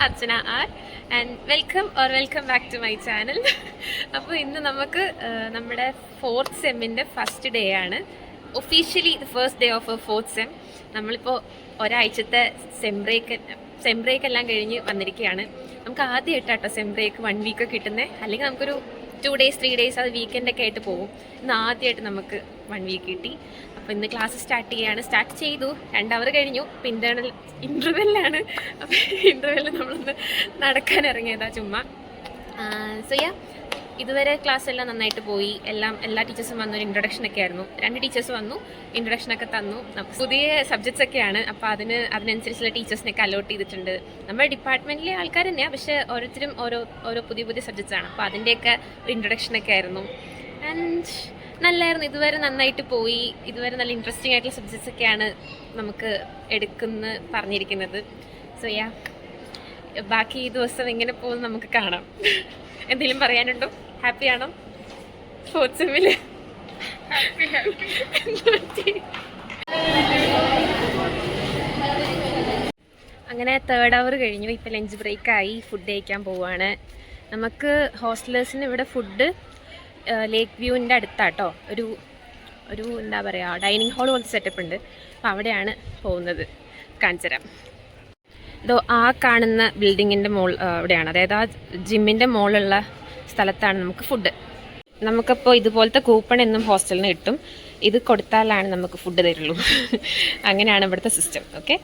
Archana R and welcome back to my channel. അപ്പോൾ ഇന്ന് നമുക്ക് നമ്മുടെ 4th സെമ്മിൻ്റെ ഫസ്റ്റ് ഡേ ആണ്. Officially the first day of 4th sem. നമ്മളിപ്പോൾ ഒരാഴ്ചത്തെ സെം ബ്രേക്ക് എല്ലാം കഴിഞ്ഞ് വന്നിരിക്കുകയാണ്. നമുക്ക് ആദ്യമായിട്ടാട്ടോ സെം ബ്രേക്ക് 1 വീക്ക് കിട്ടുന്നത്. അല്ലെങ്കിൽ നമുക്കൊരു 2 days 3 days അത് വീക്കെൻഡൊക്കെ ആയിട്ട് പോകും. ഇന്ന് ആദ്യമായിട്ട് നമുക്ക് 1 വീക്ക് കിട്ടി. അപ്പോൾ ഇന്ന് ക്ലാസ് സ്റ്റാർട്ട് ചെയ്തു. 2 hour കഴിഞ്ഞു. ഇപ്പോൾ ഇൻ്റർവെല്ലാണ്. അപ്പോൾ ഇൻ്റർവെല്ലിൽ നമ്മളൊന്ന് നടക്കാൻ ഇറങ്ങിയതാ ചുമ്മാ. ഇതുവരെ ക്ലാസ് എല്ലാം നന്നായിട്ട് പോയി. എല്ലാ ടീച്ചേഴ്സും വന്നു. ഒരു ഇൻട്രൊഡക്ഷനൊക്കെ ആയിരുന്നു. 2 ടീച്ചേഴ്സ് വന്നു, ഇൻട്രൊഡക്ഷനൊക്കെ തന്നു. പുതിയ സബ്ജക്ട്സ് ഒക്കെയാണ്. അപ്പോൾ അതിനനുസരിച്ചുള്ള ടീച്ചേഴ്സിനൊക്കെ അലോട്ട് ചെയ്തിട്ടുണ്ട്. നമ്മുടെ ഡിപ്പാർട്ട്മെൻറ്റിലെ ആൾക്കാർ തന്നെയാണ്, പക്ഷേ ഓരോരുത്തരും ഓരോ പുതിയ സബ്ജക്ട്സ് ആണ്. അപ്പോൾ അതിൻ്റെയൊക്കെ ഒരു ഇൻട്രൊഡക്ഷനൊക്കെ ആയിരുന്നു. ആൻഡ് നല്ലായിരുന്നു. ഇതുവരെ നന്നായിട്ട് പോയി. ഇതുവരെ നല്ല ഇൻട്രസ്റ്റിംഗ് ആയിട്ടുള്ള സബ്ജക്ട്സ് ഒക്കെയാണ് നമുക്ക് എടുക്കുന്ന പറഞ്ഞിരിക്കുന്നത്. ബാക്കി ഈ ദിവസം എങ്ങനെ പോകും നമുക്ക് കാണാം. എന്തെങ്കിലും പറയാനുണ്ടോ? ഹാപ്പിയാണോ 4th സെമ്മിൽ? അങ്ങനെ 3rd hour കഴിഞ്ഞു. ഇപ്പോൾ ലഞ്ച് ബ്രേക്കായി. ഫുഡ് കഴിക്കാൻ പോവുകയാണ്. നമുക്ക് ഹോസ്റ്റലേഴ്സിന് ഇവിടെ ഫുഡ് ലേക്ക് വ്യൂവിൻ്റെ അടുത്താട്ടോ. ഒരു എന്താ പറയുക, ഡൈനിങ് ഹാൾ പോലത്തെ സെറ്റപ്പ് ഉണ്ട്. അപ്പോൾ അവിടെയാണ് പോകുന്നത്. കാണിച്ചു തരാം. ഇതോ ആ കാണുന്ന ബിൽഡിങ്ങിൻ്റെ അവിടെയാണ്, അതായത് ആ ജിമ്മിൻ്റെ മുകളിലുള്ള സ്ഥലത്താണ് നമുക്ക് ഫുഡ്. നമുക്കപ്പോൾ ഇതുപോലത്തെ കൂപ്പൺ എന്നും ഹോസ്റ്റലിന് കിട്ടും. ഇത് കൊടുത്താലാണ് നമുക്ക് ഫുഡ് തരുള്ളൂ. അങ്ങനെയാണ് ഇവിടുത്തെ സിസ്റ്റം. ഓക്കെ,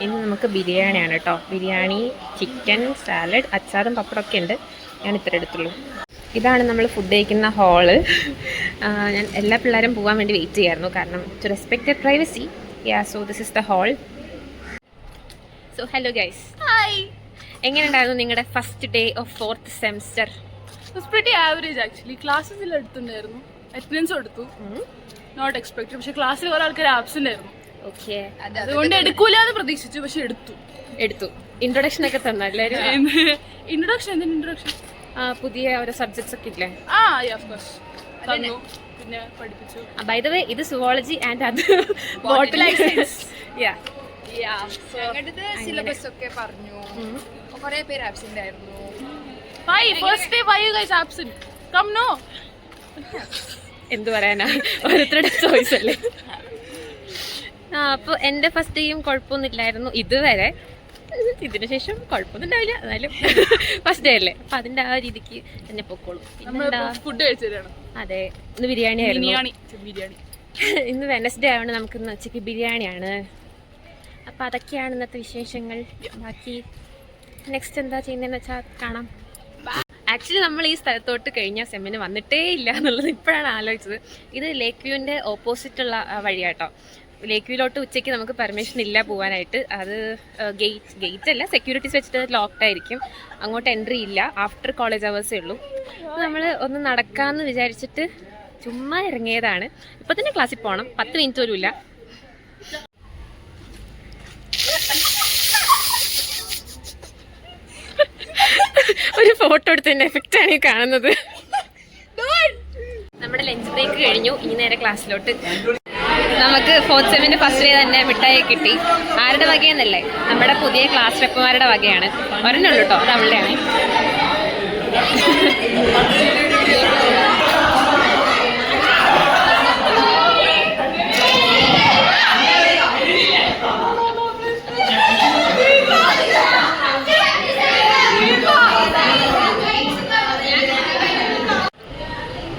ഇന്ന് നമുക്ക് ബിരിയാണിയാണ് കേട്ടോ. ബിരിയാണി, ചിക്കൻ, സാലഡ്, അച്ചാറും പപ്പടമൊക്കെ ഉണ്ട്. ഞാൻ ഇത്ര എടുത്തുള്ളൂ. ഇതാണ് നമ്മൾ ഫുഡ് കഴിക്കുന്ന ഹാള്. ഞാൻ എല്ലാ പിള്ളേരും പോകാൻ വേണ്ടി വെയിറ്റ് ചെയ്യായിരുന്നു, കാരണം to respect privacy. So this is the hall. So hello guys, hi. എങ്ങനെയുണ്ടായിരുന്നു നിങ്ങളുടെ first day of 4th semester? Pretty average actually. ക്ലാസ്സസിൽ എടുത്തിട്ടുണ്ടായിരുന്നു, അറ്റൻഡൻസ് എടുത്തു. Not expected. പക്ഷെ ക്ലാസ്സിൽ കുറെ ആൾക്കാർ ആബ്സെന്റ് ആയിരുന്നു. ഓക്കെ, അതുകൊണ്ട് എടുക്കൂലെന്ന് പ്രതീക്ഷിച്ചു, പക്ഷെ എടുത്തു. ഇൻട്രൊഡക്ഷൻ ഒക്കെ തന്നു എല്ലാവരും. ഇൻട്രൊഡക്ഷൻ പുതിയ ഓരോ സബ്ജക്ട്സ് ഒക്കെ ഇല്ലേ? തന്നു, പിന്നെ പഠിപ്പിച്ചു. ബൈ ദ വേ, ഇത് സുവോളജി ആൻഡ് അത് ബോട്ടണിക്സ്. ഞങ്ങളുടെ സിലബസ് ഒക്കെ പറഞ്ഞു. കുറെ പേര് ആബ്സെന്റ് ആയിരുന്നു. എന്ത് പറയാനാ, ഓരോരുത്തരുടെ ചോയ്സ് അല്ലേ. അപ്പോൾ എൻ്റെ ഫസ്റ്റ് ഡേയും കുഴപ്പമൊന്നുമില്ലായിരുന്നു ഇതുവരെ. ഇതിനു ശേഷം കുഴപ്പമൊന്നും ഉണ്ടാവില്ല. എന്നാലും ഫസ്റ്റ് ഡേ അല്ലേ, അപ്പം അതിൻ്റെ ആ രീതിക്ക് തന്നെ പൊക്കോളും. ഫുഡ് കഴിച്ചു. അതെ, ഇന്ന് ബിരിയാണി ആയിരുന്നു. ഇന്ന് വെനസ്ഡേ ആയതുകൊണ്ട് നമുക്ക് ഇന്ന് ഉച്ചയ്ക്ക് ബിരിയാണിയാണ്. അപ്പം അതൊക്കെയാണ് ഇന്നത്തെ വിശേഷങ്ങൾ. ബാക്കി നെക്സ്റ്റ് എന്താ ചെയ്യുന്നതെന്ന് വെച്ചാൽ കാണാം. ആക്ച്വലി നമ്മൾ ഈ സ്ഥലത്തോട്ട് കഴിഞ്ഞ സെമ്മിന് വന്നിട്ടേ ഇല്ല എന്നുള്ളത് ഇപ്പോഴാണ് ആലോചിച്ചത്. ഇത് ലേക്ക് വ്യൂവിൻ്റെ ഓപ്പോസിറ്റുള്ള വഴിയാട്ടോ. ലേക്ക് വ്യൂവിലോട്ട് ഉച്ചയ്ക്ക് നമുക്ക് പെർമിഷൻ ഇല്ല പോകാനായിട്ട്. അത് ഗേറ്റ് അല്ല, സെക്യൂരിറ്റീസ് വെച്ചിട്ട് ലോക്ക്ഡ് ആയിരിക്കും. അങ്ങോട്ട് എൻട്രി ഇല്ല. ആഫ്റ്റർ കോളേജ് അവേഴ്സേ ഉള്ളൂ. അപ്പോൾ നമ്മൾ ഒന്ന് നടക്കാമെന്ന് വിചാരിച്ചിട്ട് ചുമ്മാ ഇറങ്ങിയതാണ്. ഇപ്പോൾ തന്നെ ക്ലാസ്സിൽ പോകണം. 10 മിനിറ്റ് പോലും ഇല്ല. ഒരു ഫോട്ടോ എടുത്തതിൻ്റെ എഫക്റ്റാണ് ഈ കാണുന്നത്. നമ്മുടെ ലഞ്ച് ബ്രേക്ക് കഴിഞ്ഞു. ഇനി നേരെ ക്ലാസ്സിലോട്ട്. നമുക്ക് 4th സെമ്മിൻ്റെ ഫസ്റ്റ് ഡേ തന്നെ മിഠായി കിട്ടി. ആരുടെ വകയെന്നല്ലേ? നമ്മുടെ പുതിയ ക്ലാസ് റെപ്പുമാരുടെ വകയാണ്. ഒരെണ്ണുള്ളൂ കേട്ടോ, അത് അവളുടെയാണ്.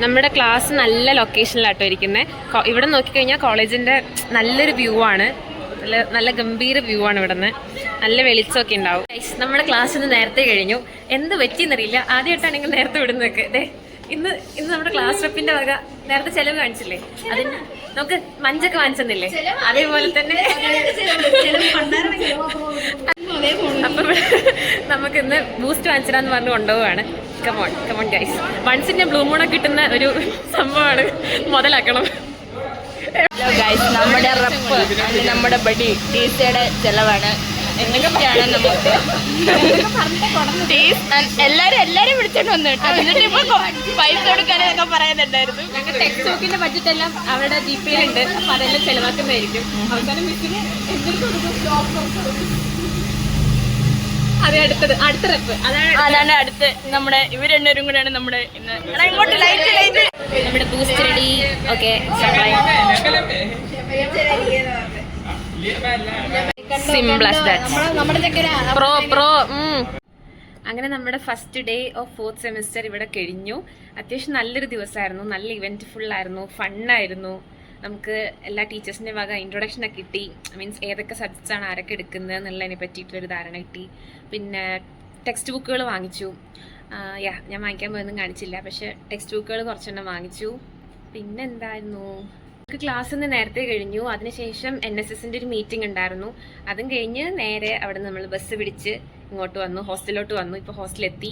നമ്മുടെ ക്ലാസ് നല്ല ലൊക്കേഷനിലാട്ടോ ഇരിക്കുന്നത്. ഇവിടെ നോക്കിക്കഴിഞ്ഞാൽ കോളേജിൻ്റെ നല്ലൊരു വ്യൂ ആണ്. നല്ല ഗംഭീര വ്യൂ ആണ്. ഇവിടെ നിന്ന് നല്ല വെളിച്ചമൊക്കെ ഉണ്ടാവും. നമ്മുടെ ക്ലാസ് ഇന്ന് നേരത്തെ കഴിഞ്ഞു. എന്ത് പറ്റിയെന്നറിയില്ല. ആദ്യമായിട്ടാണെങ്കിൽ നേരത്തെ വിടുന്നതൊക്കെ. ഇന്ന് നമ്മുടെ ക്ലാസ് റെപ്പിൻ്റെ വക നേരത്തെ ചെലവ് കാണിച്ചില്ലേ? അതിന് നമുക്ക് മഞ്ചൊക്കെ വാങ്ങിച്ചെന്നില്ലേ? അതേപോലെ തന്നെ അപ്പം നമുക്ക് ഇന്ന് ബൂസ്റ്റ് വാങ്ങിച്ചിടാന്ന് പറഞ്ഞ് കൊണ്ടുപോവാണ്. Come on guys. വൺസിന്റെ ബ്ലൂ മൂണൊക്കെ കിട്ടുന്ന ഒരു സംഭവമാണ്, മുതലാക്കണം. ഹലോ ഗൈസ്, നമ്മുടെ റെപ്പ് നമ്മുടെ ബഡി ടീച്ചയുടെ ചെലവാണ്. എന്തൊക്കെയാണ് നമുക്ക് എല്ലാരും വിളിച്ചോണ്ട് വന്നു കേട്ടോ. എന്നിട്ട് ഇപ്പൊ പൈസ കൊടുക്കാനൊക്കെ പറയുന്നുണ്ടായിരുന്നു. ഞങ്ങൾ ടെക്സ്റ്റ് ബുക്കിന്റെ ബഡ്ജറ്റ് എല്ലാം അവരുടെ ജിപേയിലുണ്ട്. അപ്പൊ അതെല്ലാം ചെലവാക്കുന്നതായിരിക്കും. അവസാനം മിസ്സിന് എന്തെങ്കിലും അതെ അടുത്ത റെപ്പ് അതാണ് അടുത്ത് നമ്മുടെ ഇവർ രണ്ടുപേരും കൂടെയാണ് നമ്മുടെ ഇന്ന് ഇങ്ങോട്ട് ലൈറ്റ് നമ്മുടെ boost ready. Okay, simple as that. Pro അങ്ങനെ നമ്മുടെ first day of 4th semester ഇവിടെ കഴിഞ്ഞു. അത്യാവശ്യം നല്ലൊരു ദിവസമായിരുന്നു, നല്ല ഇവന്റ് ഫുൾ ആയിരുന്നു, ഫണ്ണായിരുന്നു. നമുക്ക് എല്ലാ ടീച്ചേഴ്സിൻ്റെ വക ഇൻട്രൊഡക്ഷൻ ഒക്കെ കിട്ടി. മീൻസ് ഏതൊക്കെ സബ്ജക്ട്സാണ് ആരൊക്കെ എടുക്കുന്നത് എന്നുള്ളതിനെ പറ്റിയിട്ടൊരു ധാരണ കിട്ടി. പിന്നെ ടെക്സ്റ്റ് ബുക്കുകൾ വാങ്ങിച്ചു. ഞാൻ വാങ്ങിക്കാൻ പോയൊന്നും കാണിച്ചില്ല, പക്ഷെ ടെക്സ്റ്റ് ബുക്കുകൾ കുറച്ചെണ്ണം വാങ്ങിച്ചു. പിന്നെ എന്തായിരുന്നു, നമുക്ക് ക്ലാസ് ഇന്ന് നേരത്തെ കഴിഞ്ഞു. അതിനുശേഷം NSSൻ്റെ ഒരു മീറ്റിംഗ് ഉണ്ടായിരുന്നു. അതും കഴിഞ്ഞ് നേരെ അവിടെ നമ്മൾ ബസ് പിടിച്ച് ഇങ്ങോട്ട് വന്നു, ഹോസ്റ്റലിലോട്ട് വന്നു. ഇപ്പോൾ ഹോസ്റ്റലെത്തി.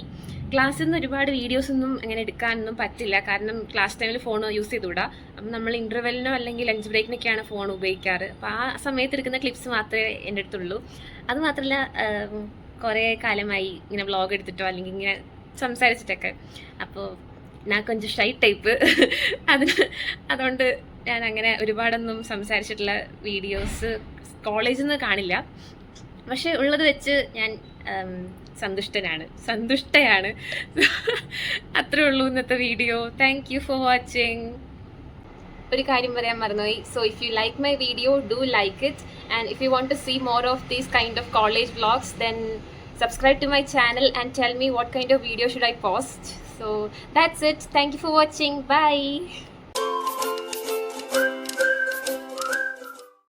ക്ലാസ്സിൽ നിന്ന് ഒരുപാട് വീഡിയോസൊന്നും അങ്ങനെ എടുക്കാനൊന്നും പറ്റില്ല, കാരണം ക്ലാസ് ടൈമിൽ ഫോൺ യൂസ് ചെയ്തുകൂടാ. അപ്പം നമ്മൾ ഇൻ്റർവെല്ലിനോ അല്ലെങ്കിൽ ലഞ്ച് ബ്രേക്കിനൊക്കെയാണ് ഫോൺ ഉപയോഗിക്കാറ്. അപ്പോൾ ആ സമയത്ത് എടുക്കുന്ന ക്ലിപ്സ് മാത്രമേ എൻ്റെ അടുത്തുള്ളൂ. അതുമാത്രമല്ല കുറേ കാലമായി ഇങ്ങനെ വ്ളോഗ് എടുത്തിട്ടോ അല്ലെങ്കിൽ ഇങ്ങനെ സംസാരിച്ചിട്ടൊക്കെ. അപ്പോൾ ഞാൻ കൊഞ്ചം ഷൈ ടൈപ്പ് അതുകൊണ്ട് ഞാൻ അങ്ങനെ ഒരുപാടൊന്നും സംസാരിച്ചിട്ടുള്ള വീഡിയോസ് കോളേജിൽ നിന്ന് കാണില്ല. പക്ഷെ ഉള്ളത് വെച്ച് ഞാൻ സന്തുഷ്ടയാണ്. അത്രേ ഉള്ളൂ ഇന്നത്തെ video. Thank you for watching. ഒരു കാര്യം പറയാൻ മറന്നുപോയി. So if you like my video, do like it. And if you want to see more of these kind of college vlogs, then subscribe to my channel and tell me what kind of video should I post. So that's it. Thank you for watching. Bye.